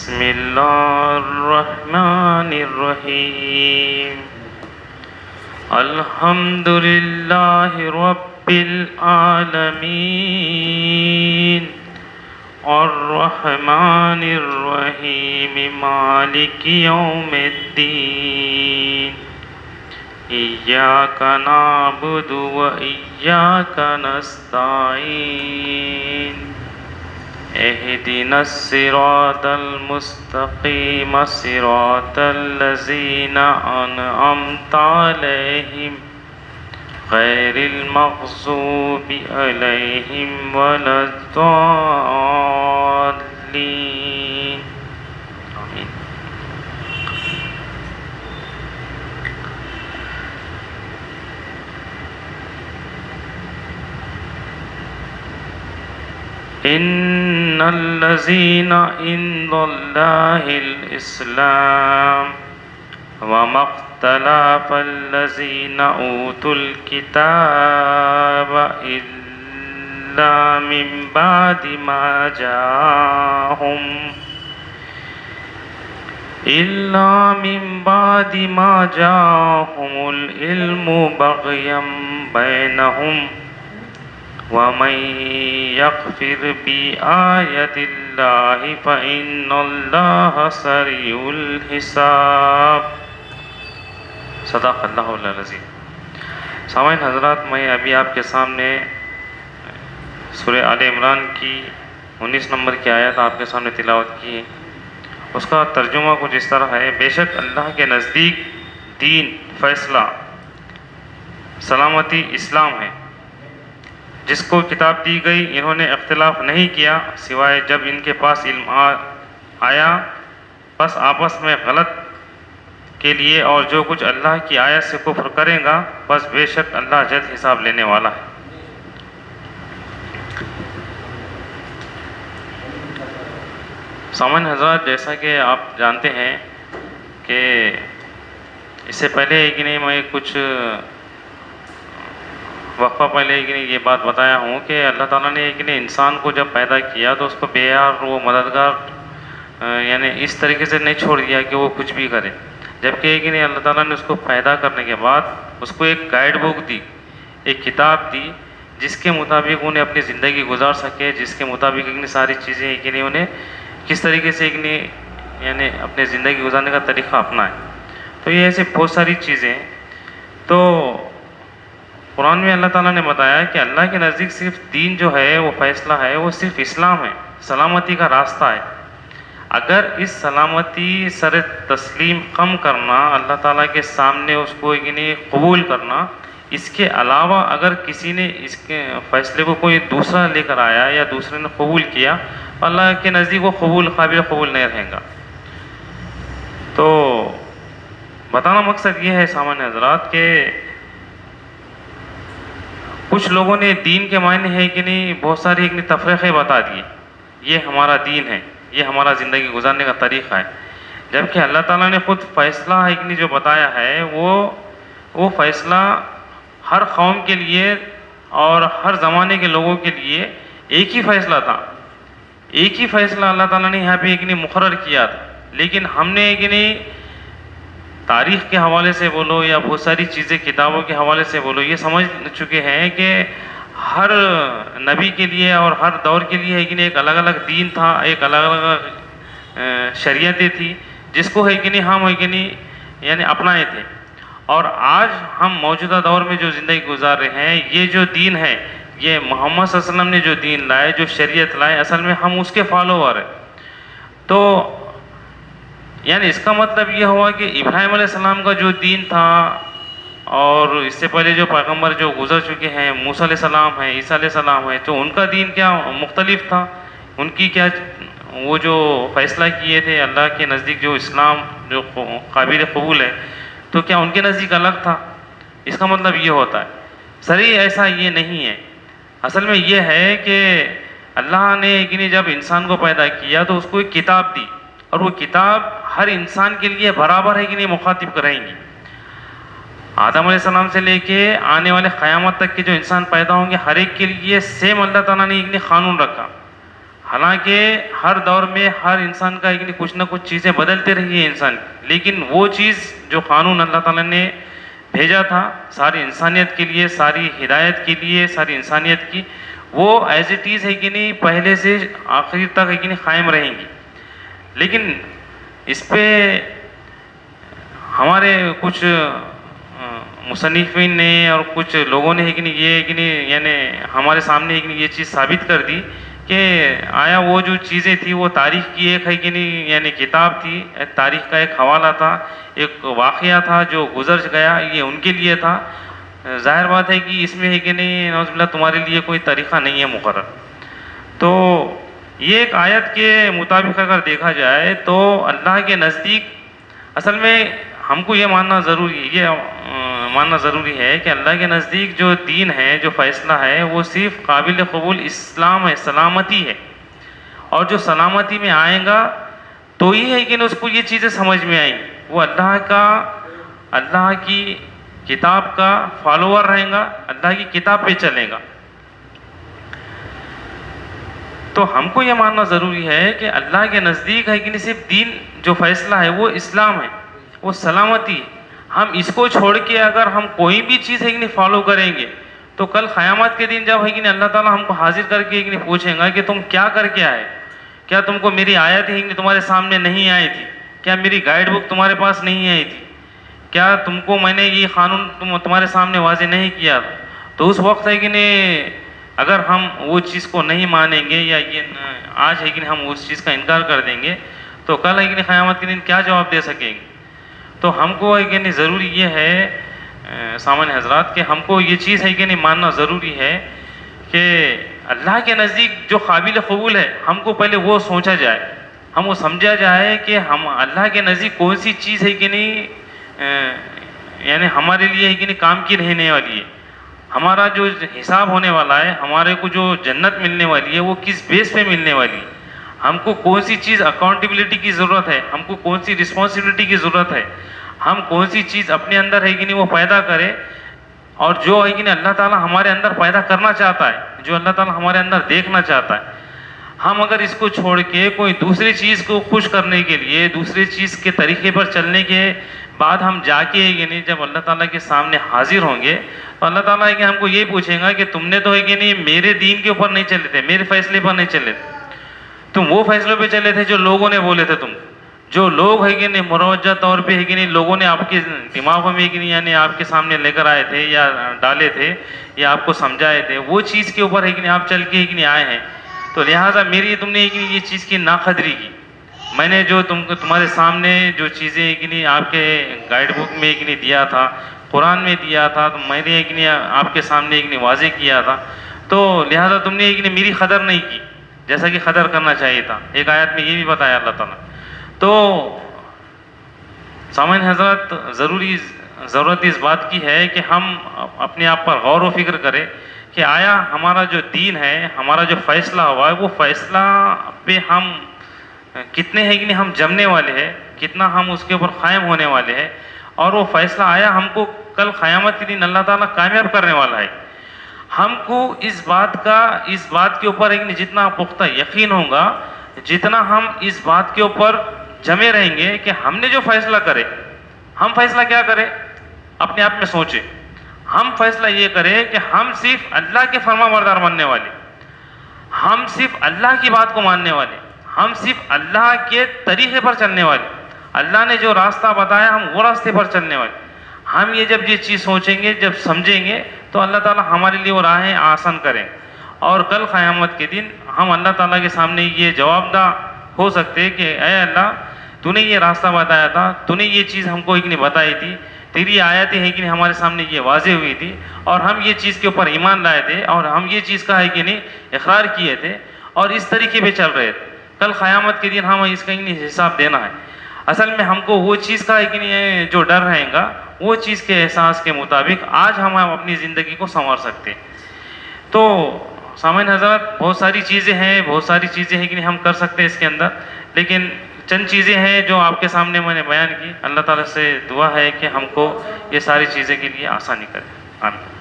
بسم الله الرحمن الرحيم الحمد لله رب العالمين الرحمن الرحيم مالك يوم الدين إياك نعبد وإياك نستعين اهدنا الصراط المستقيم صراط الذين أنعمت عليهم غير المغضوب عليهم ولا الضالين آمين. إن الذين عند الله الإسلام وما اختلف الذين أوتوا الكتاب إلا من بعد ما جاءهم العلم بغيا بينهم ومن يكفر بآيات الله فإن الله سريع الحساب صدق اللہ العظیم. سامعین حضرات، میں ابھی آپ کے سامنے سورہ آل عمران کی 19 نمبر کی آیت آپ کے سامنے تلاوت کی ہے. اس کا ترجمہ کچھ اس طرح ہے: بے شک اللہ کے نزدیک دین، فیصلہ، سلامتی اسلام ہے. جس کو کتاب دی گئی انہوں نے اختلاف نہیں کیا سوائے جب ان کے پاس علم آیا، پس آپس میں غلط کے لیے، اور جو کچھ اللہ کی آیت سے کفر کرے گا پس بے شک اللہ جلد حساب لینے والا ہے. سامعین حضرات، جیسا کہ آپ جانتے ہیں کہ اس سے پہلے کہ نہیں میں کچھ وقفہ پہلے کہ نہیں یہ بات بتایا ہوں کہ اللہ تعالیٰ نے کہ نہیں انسان کو جب پیدا کیا تو اس کو بے یار وہ مددگار یعنی اس طریقے سے نہیں چھوڑ دیا کہ وہ کچھ بھی کرے، جبکہ کہ نہیں اللہ تعالیٰ نے اس کو پیدا کرنے کے بعد اس کو ایک گائیڈ بک دی، ایک کتاب دی، جس کے مطابق انہیں اپنی زندگی گزار سکے، جس کے مطابق کہ ساری چیزیں کہ نہیں انہیں کس طریقے سے کہ نہیں یعنی اپنے زندگی گزارنے کا طریقہ اپنائے. تو یہ ایسے بہت ساری چیزیں. تو قرآن میں اللہ تعالیٰ نے بتایا کہ اللہ کے نزدیک صرف دین جو ہے وہ فیصلہ ہے، وہ صرف اسلام ہے، سلامتی کا راستہ ہے. اگر اس سلامتی سر تسلیم کم کرنا، اللہ تعالیٰ کے سامنے اس کو یعنی قبول کرنا، اس کے علاوہ اگر کسی نے اس کے فیصلے کو کوئی دوسرا لے کر آیا یا دوسرے نے قبول کیا، اللہ کے نزدیک وہ قابل قبول نہیں رہے گا. تو بتانا مقصد یہ ہے سامعین حضرات کہ کچھ لوگوں نے دین کے معنی ہے کہ نہیں بہت ساری ایک تفریقیں بتا دیے، یہ ہمارا دین ہے، یہ ہمارا زندگی گزارنے کا طریقہ ہے، جبکہ اللہ تعالیٰ نے خود فیصلہ ہے کہ نہیں جو بتایا ہے وہ فیصلہ ہر قوم کے لیے اور ہر زمانے کے لوگوں کے لیے ایک ہی فیصلہ تھا. ایک ہی فیصلہ اللہ تعالیٰ نے یہاں پہ ایک نہیں مقرر کیا تھا. لیکن ہم نے ایک نہیں تاریخ کے حوالے سے بولو یا بہت ساری چیزیں کتابوں کے حوالے سے بولو، یہ سمجھ چکے ہیں کہ ہر نبی کے لیے اور ہر دور کے لیے ہے کہ نہیں ایک الگ الگ دین تھا، ایک الگ الگ شریعتیں تھی، جس کو ہے کہ نہیں ہم ہے کہ نہیں یعنی اپنائے تھے. اور آج ہم موجودہ دور میں جو زندگی گزار رہے ہیں، یہ جو دین ہے، یہ محمد صلی اللہ علیہ وسلم نے جو دین لائے، جو شریعت لائے، اصل میں ہم اس کے فالوور ہیں. تو یعنی اس کا مطلب یہ ہوا کہ ابراہیم علیہ السلام کا جو دین تھا اور اس سے پہلے جو پیغمبر جو گزر چکے ہیں، موسیٰ علیہ السلام ہیں، عیسیٰ علیہ السلام ہیں، تو ان کا دین کیا مختلف تھا. ان کی کیا وہ جو فیصلہ کیے تھے اللہ کے نزدیک جو اسلام جو قابل قبول ہے، تو کیا ان کے نزدیک الگ تھا؟ اس کا مطلب یہ ہوتا ہے. صحیح ایسا یہ نہیں ہے. اصل میں یہ ہے کہ اللہ نے جب انسان کو پیدا کیا تو اس کو ایک کتاب دی، اور وہ کتاب ہر انسان کے لیے برابر ہے کہ نہیں مخاطب کریں گی. آدم علیہ السلام سے لے کے آنے والے قیامت تک کے جو انسان پیدا ہوں گے، ہر ایک کے لیے سیم اللہ تعالیٰ نے ایک قانون رکھا. حالانکہ ہر دور میں ہر انسان کا کچھ نہ کچھ چیزیں بدلتے رہی ہیں انسان کی، لیکن وہ چیز جو قانون اللہ تعالیٰ نے بھیجا تھا ساری انسانیت کے لیے، ساری ہدایت کے لیے، ساری انسانیت کی، وہ ایز اٹ از ہے کہ نہیں پہلے سے آخری تک ہے کہ نہیں قائم رہیں گی. لیکن اس پہ ہمارے کچھ مصنفین نے اور کچھ لوگوں نے ہے کہ نہیں یہ ہے کہ نہیں یعنی ہمارے سامنے ہے کہ نہیں یہ چیز ثابت کر دی کہ آیا وہ جو چیزیں تھیں وہ تاریخ کی ایک ہے کہ نہیں یعنی کتاب تھی، ایک تاریخ کا ایک حوالہ تھا، ایک واقعہ تھا جو گزر گیا، یہ ان کے لیے تھا. ظاہر بات ہے کہ اس میں ہے کہ نہیں نعوذ باللہ تمہارے لیے کوئی طریقہ نہیں ہے مقرر. تو یہ ایک آیت کے مطابق اگر دیکھا جائے تو اللہ کے نزدیک اصل میں ہم کو یہ ماننا ضروری ہے کہ اللہ کے نزدیک جو دین ہے، جو فیصلہ ہے، وہ صرف قابل قبول اسلام ہے، سلامتی ہے. اور جو سلامتی میں آئے گا تو یہ ہے کہ اس کو یہ چیزیں سمجھ میں آئیں گی، وہ اللہ کی کتاب کا فالوور رہے گا، اللہ کی کتاب پہ چلے گا. تو ہم کو یہ ماننا ضروری ہے کہ اللہ کے نزدیک ہے کہ نہیں صرف دین جو فیصلہ ہے وہ اسلام ہے، وہ سلامتی ہے. ہم اس کو چھوڑ کے اگر ہم کوئی بھی چیز ہے کہ نہیں فالو کریں گے تو کل قیامت کے دن جب ہے کہ نہیں اللہ تعالیٰ ہم کو حاضر کر کے نہیں پوچھیں گا کہ تم کیا کر کے آئے، کیا تم کو میری آیت ہے کہ نہیں تمہارے سامنے نہیں آئی تھی، کیا میری گائیڈ بک تمہارے پاس نہیں آئی تھی، کیا تم کو میں نے یہ قانون تمہارے سامنے واضح نہیں کیا. تو اس وقت ہے کہ نہیں اگر ہم وہ چیز کو نہیں مانیں گے یا یہ آج ہے کہ نہیں ہم اس چیز کا انکار کر دیں گے تو کل ہے کہ نہیں قیامت کے دن کیا جواب دے سکیں گے. تو ہم کو ہے کہ نہیں ضروری یہ ہے سامعین حضرات کہ ہم کو یہ چیز ہے کہ نہیں ماننا ضروری ہے کہ اللہ کے نزدیک جو قابل قبول ہے ہم کو پہلے وہ سوچا جائے، ہم وہ سمجھا جائے کہ ہم اللہ کے نزدیک کون سی چیز ہے کہ نہیں یعنی ہمارے لیے ہے کہ نہیں کام کی رہنے والی ہے، ہمارا جو حساب ہونے والا ہے، ہمارے کو جو جنت ملنے والی ہے وہ کس بیس پہ ملنے والی ہے، ہم کو کون سی چیز اکاؤنٹیبلٹی کی ضرورت ہے، ہم کو کون سی رسپانسبلٹی کی ضرورت ہے، ہم کون سی چیز اپنے اندر ہے کہ نہیں وہ پیدا کرے، اور جو ہے کہ نہیں اللہ تعالیٰ ہمارے اندر پیدا کرنا چاہتا ہے، جو اللہ تعالیٰ ہمارے اندر دیکھنا چاہتا ہے. ہم اگر اس کو چھوڑ کے کوئی دوسری چیز کو خوش کرنے کے لیے دوسری چیز کے طریقے پر چلنے کے بعد ہم جا کے ہے نہیں جب اللہ تعالیٰ کے سامنے حاضر ہوں گے تو اللہ تعالیٰ ہے کہ ہم کو یہ پوچھیں گا کہ تم نے تو ہے کہ نہیں میرے دین کے اوپر نہیں چلے تھے، میرے فیصلے پر نہیں چلے تھے، تم وہ فیصلوں پہ چلے تھے جو لوگوں نے بولے تھے، تم جو لوگ ہے کہ نہیں مروجہ طور پہ ہے کہ نہیں لوگوں نے آپ کے دماغوں میں کہ نہیں یعنی آپ کے سامنے لے کر آئے تھے یا ڈالے تھے یا آپ کو سمجھائے تھے، وہ چیز کے اوپر ہے کہ نہیں آپ چل کے ہے کہ نہیں آئے ہیں. تو لہٰذا میری تم نے یہ چیز کی ناقدری کی. میں نے جو تمہارے سامنے جو چیزیں کہ نہیں آپ کے گائیڈ بک میں کہ نہیں دیا تھا، قرآن میں دیا تھا، تو میں نے کہ نہیں آپ کے سامنے کہ نہیں واضح کیا تھا، تو لہٰذا تم نے کہ نہیں میری قدر نہیں کی جیسا کہ قدر کرنا چاہیے تھا. ایک آیت میں یہ بھی بتایا اللہ تعالیٰ. تو سامعین حضرات ضرورت اس بات کی ہے کہ ہم اپنے آپ پر غور و فکر کریں کہ آیا ہمارا جو دین ہے، ہمارا جو فیصلہ ہوا ہے، وہ فیصلہ پہ ہم کتنے ہیں کہ نہیں ہم جمنے والے ہیں، کتنا ہم اس کے اوپر قائم ہونے والے ہیں، اور وہ فیصلہ آیا ہم کو کل قیامت کے دن اللہ تعالیٰ کامیاب کرنے والا ہے. ہم کو اس بات کے اوپر ایک جتنا پختہ یقین ہوگا، جتنا ہم اس بات کے اوپر جمے رہیں گے کہ ہم نے جو فیصلہ کرے، ہم فیصلہ کیا کریں اپنے آپ میں سوچیں. ہم فیصلہ یہ کریں کہ ہم صرف اللہ کے فرما بردار ماننے والے، ہم صرف اللہ کی بات کو ماننے والے، ہم صرف اللہ کے طریقے پر چلنے والے، اللہ نے جو راستہ بتایا ہم وہ راستے پر چلنے والے. ہم جب یہ چیز سوچیں گے، جب سمجھیں گے تو اللہ تعالیٰ ہمارے لیے وہ راہیں آسان کریں، اور کل قیامت کے دن ہم اللہ تعالیٰ کے سامنے یہ جواب دہ ہو سکتے کہ اے اللہ تو نے یہ راستہ بتایا تھا، تو نے یہ چیز ہم کو ایک نہیں بتائی تھی، تیری آیتیں ہے کہ نہیں ہمارے سامنے یہ واضح ہوئی تھی، اور ہم یہ چیز کے اوپر ایمان لائے تھے، اور ہم یہ چیز کا ہے کہ نہیں اقرار کیے تھے، اور اس طریقے پہ چل رہے تھے. کل قیامت کے دن ہمیں اس کا نہیں حساب دینا ہے. اصل میں ہم کو وہ چیز کا ہے کہ نہیں جو ڈر رہے گا، وہ چیز کے احساس کے مطابق آج ہم اپنی زندگی کو سنوار سکتے ہیں. تو سامعین حضرات بہت ساری چیزیں ہیں کہ نہیں ہم کر سکتے ہیں اس کے اندر، لیکن چند چیزیں ہیں جو آپ کے سامنے میں نے بیان کی. اللہ تعالیٰ سے دعا ہے کہ ہم کو یہ ساری چیزیں کے لیے آسانی کرے. آمین.